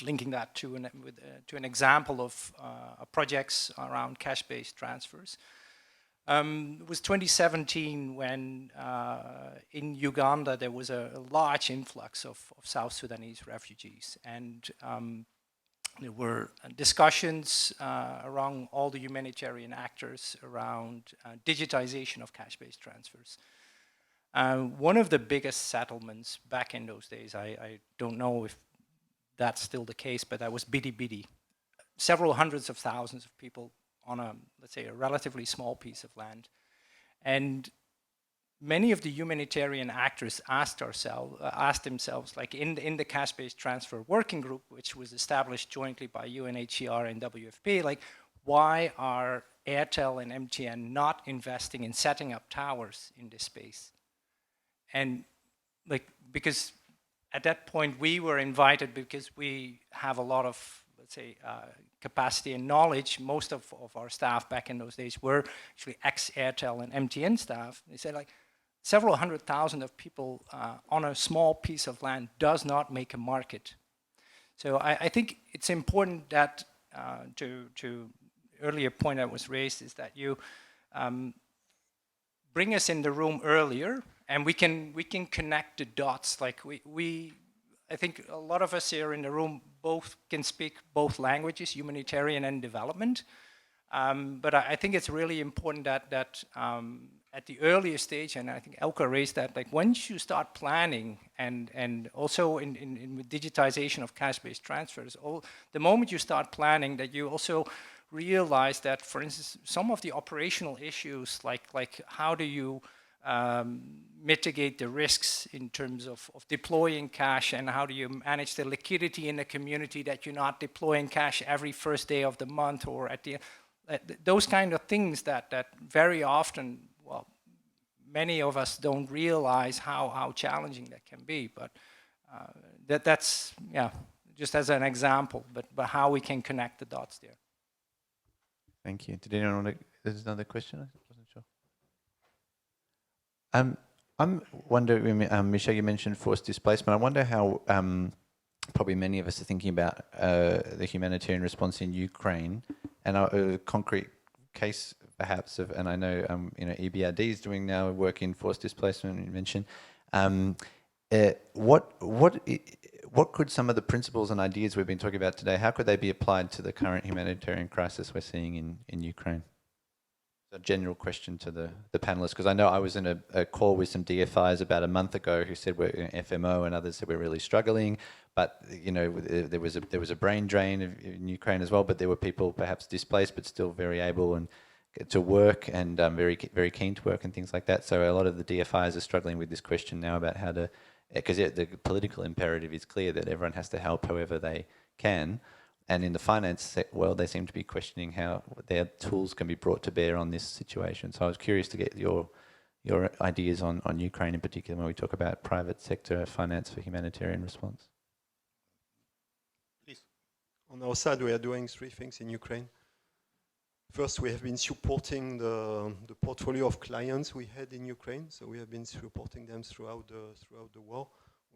linking that to an example of projects around cash-based transfers. It was 2017 when in Uganda there was a large influx of South Sudanese refugees, and there were discussions around all the humanitarian actors around digitization of cash-based transfers. One of the biggest settlements back in those days, I don't know if that's still the case, but that was Bidi Bidi. Several hundreds of thousands of people on let's say, a relatively small piece of land. And many of the humanitarian actors asked themselves, like in the cash-based transfer working group, which was established jointly by UNHCR and WFP, like, why are Airtel and MTN not investing in setting up towers in this space? And because at that point we were invited because we have a lot of, let's say, capacity and knowledge. Most of our staff back in those days were actually ex-Airtel and MTN staff. They said, like, several 100,000 of people on a small piece of land does not make a market. So I think it's important that, to earlier point that was raised, is that you bring us in the room earlier, and we can connect the dots. Like I think a lot of us here in the room both can speak both languages, humanitarian and development. But I think it's really important that at the earlier stage, and I think Elke raised that, like once you start planning and also in with digitization of cash-based transfers, the moment you start planning, that you also realize that, for instance, some of the operational issues, like how do you mitigate the risks in terms of deploying cash, and how do you manage the liquidity in the community that you're not deploying cash every first day of the month or at the those kind of things that very often, well, many of us don't realize how challenging that can be. But that's yeah, just as an example, but how we can connect the dots there. Thank you. Did anyone want to? There's another question. I wasn't sure. I'm wondering, Michelle, you mentioned forced displacement. I wonder how probably many of us are thinking about the humanitarian response in Ukraine, and a concrete case perhaps of, and I know EBRD is doing now work in forced displacement. You mentioned what could some of the principles and ideas we've been talking about today, how could they be applied to the current humanitarian crisis we're seeing in Ukraine? A general question to the panelists, because I know I was in a call with some DFIs about a month ago who said we're FMO, and others said we're really struggling. But there was a brain drain in Ukraine as well. But there were people perhaps displaced, but still very able and to work and very keen to work and things like that. So a lot of the DFIs are struggling with this question now about how to, because the political imperative is clear that everyone has to help however they can. And in the finance world, they seem to be questioning how their tools can be brought to bear on this situation. So I was curious to get your ideas on Ukraine in particular when we talk about private sector finance for humanitarian response. Please. On our side, we are doing three things in Ukraine. First, we have been supporting the portfolio of clients we had in Ukraine. So we have been supporting them throughout the war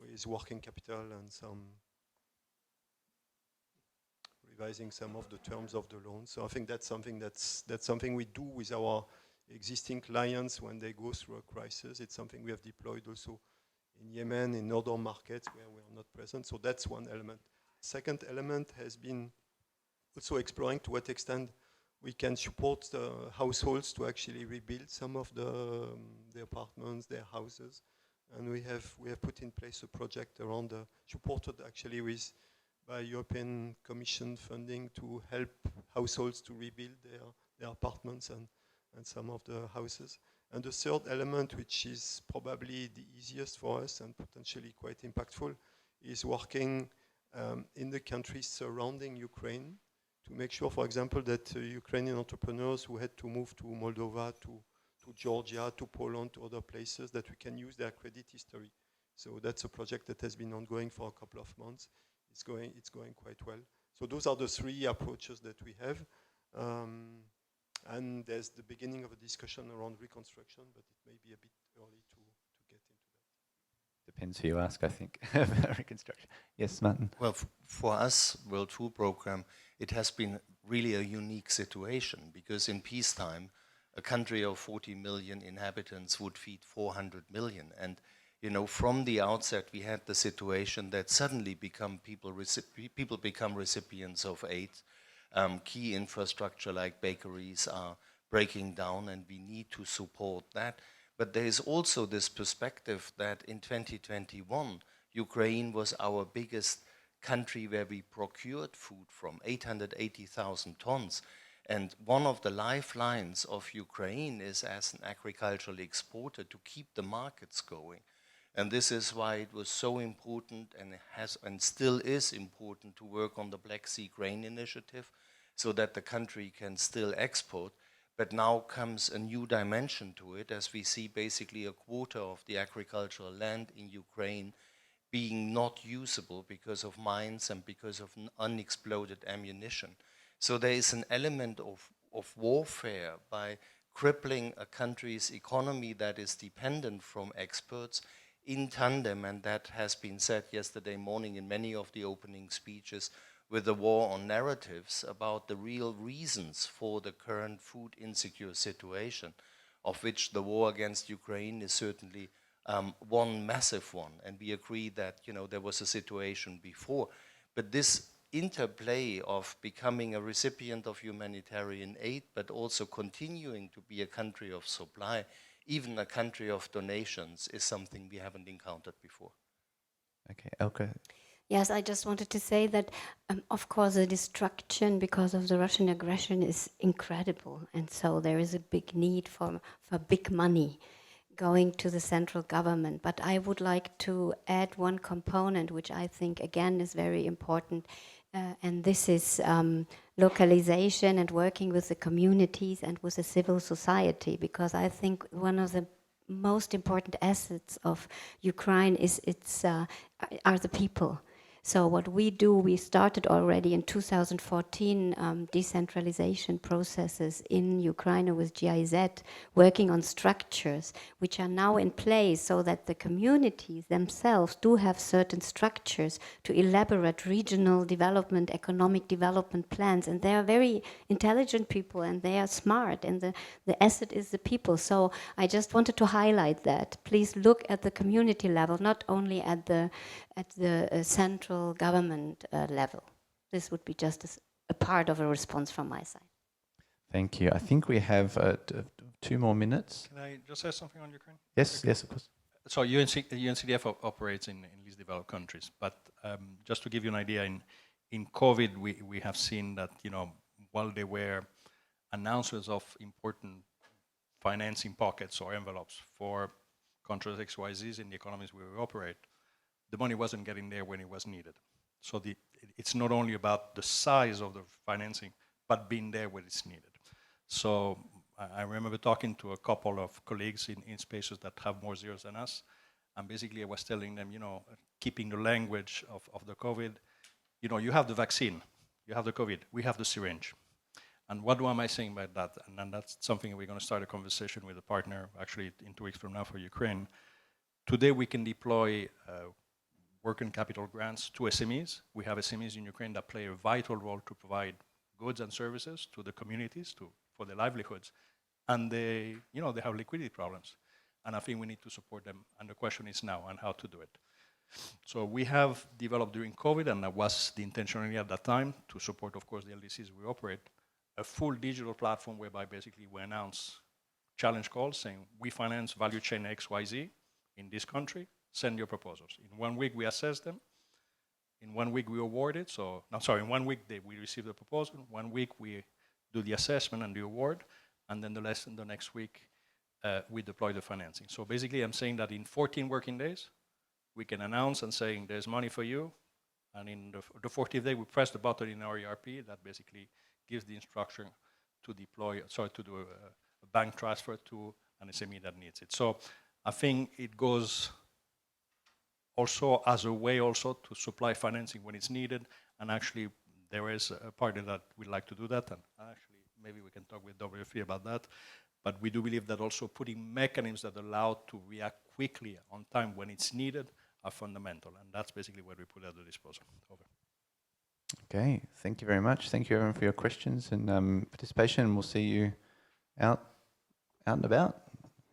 with working capital and some revising some of the terms of the loan. So I think that's something we do with our existing clients when they go through a crisis. It's something we have deployed also in Yemen, in northern markets where we are not present. So that's one element. Second element has been also exploring to what extent we can support the households to actually rebuild some of the apartments, their houses. And we have put in place a project around supported actually by European Commission funding to help households to rebuild their apartments and some of the houses. And the third element, which is probably the easiest for us and potentially quite impactful, is working in the countries surrounding Ukraine to make sure, for example, that Ukrainian entrepreneurs who had to move to Moldova, to Georgia, to Poland, to other places, that we can use their credit history. So that's a project that has been ongoing for a couple of months. It's going quite well. So those are the three approaches that we have. And there's the beginning of a discussion around reconstruction, but it may be a bit early to get into that. Depends who you ask, I think. Reconstruction. Yes, Martin. Well, for us, World Food Programme, it has been really a unique situation because in peacetime, a country of 40 million inhabitants would feed 400 million. And from the outset, we had the situation that suddenly people become recipients of aid. Key infrastructure like bakeries are breaking down, and we need to support that. But there is also this perspective that in 2021, Ukraine was our biggest country where we procured food from, 880,000 tons. And one of the lifelines of Ukraine is as an agricultural exporter to keep the markets going. And this is why it was so important and still is important to work on the Black Sea Grain Initiative so that the country can still export. But now comes a new dimension to it as we see basically a quarter of the agricultural land in Ukraine being not usable because of mines and because of unexploded ammunition. So there is an element of warfare by crippling a country's economy that is dependent from exports in tandem, and that has been said yesterday morning in many of the opening speeches, with the war on narratives about the real reasons for the current food insecure situation, of which the war against Ukraine is certainly one massive one. And we agree that there was a situation before, but this interplay of becoming a recipient of humanitarian aid, but also continuing to be a country of supply, even a country of donations, is something we haven't encountered before. Okay, Elke. Yes, I just wanted to say that, of course, the destruction because of the Russian aggression is incredible. And so there is a big need for big money going to the central government. But I would like to add one component, which I think, again, is very important. And this is localization and working with the communities and with the civil society, because I think one of the most important assets of Ukraine is are the people. So what we do, we started already in 2014 decentralization processes in Ukraine with GIZ, working on structures which are now in place so that the communities themselves do have certain structures to elaborate regional development, economic development plans. And they are very intelligent people and they are smart, and the asset is the people. So I just wanted to highlight that. Please look at the community level, not only at the central government level. This would be just a part of a response from my side. Thank you. I think we have 2 more minutes. Can I just say something on Ukraine? Yes, yes, of course. So UNCDF operates in least developed countries, but just to give you an idea, in COVID we have seen that, you know, while there were announcements of important financing pockets or envelopes for countries XYZs in the economies where we operate, the money wasn't getting there when it was needed. So it's not only about the size of the financing, but being there when it's needed. So I remember talking to a couple of colleagues in spaces that have more zeros than us, and basically I was telling them, you know, keeping the language of the COVID, you know, you have the vaccine, you have the COVID, we have the syringe. And what am I saying by that? And then that's something we're going to start a conversation with a partner, actually in 2 weeks from now for Ukraine. Today we can deploy working capital grants to SMEs. We have SMEs in Ukraine that play a vital role to provide goods and services to the communities for their livelihoods. And they have liquidity problems. And I think we need to support them. And the question is now on how to do it. So we have developed during COVID, and that was the intention at that time, to support, of course, the LDCs we operate, a full digital platform whereby basically we announce challenge calls saying, we finance value chain XYZ in this country, send your proposals. In 1 week, we assess them. In 1 week, we award it. In 1 week, we receive the proposal. 1 week, we do the assessment and the award. And then the next week, we deploy the financing. So basically, I'm saying that in 14 working days, we can announce and saying, there's money for you. And in the 14th day, we press the button in our ERP that basically gives the instruction to do a bank transfer to an SME that needs it. So I think it goes also as a way also to supply financing when it's needed, and actually there is a partner that would like to do that, and actually maybe we can talk with WFP about that, but we do believe that also putting mechanisms that allow to react quickly on time when it's needed are fundamental, and that's basically what we put at the disposal. Over. Okay, thank you very much. Thank you everyone for your questions and participation. We'll see you out and about.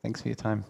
Thanks for your time.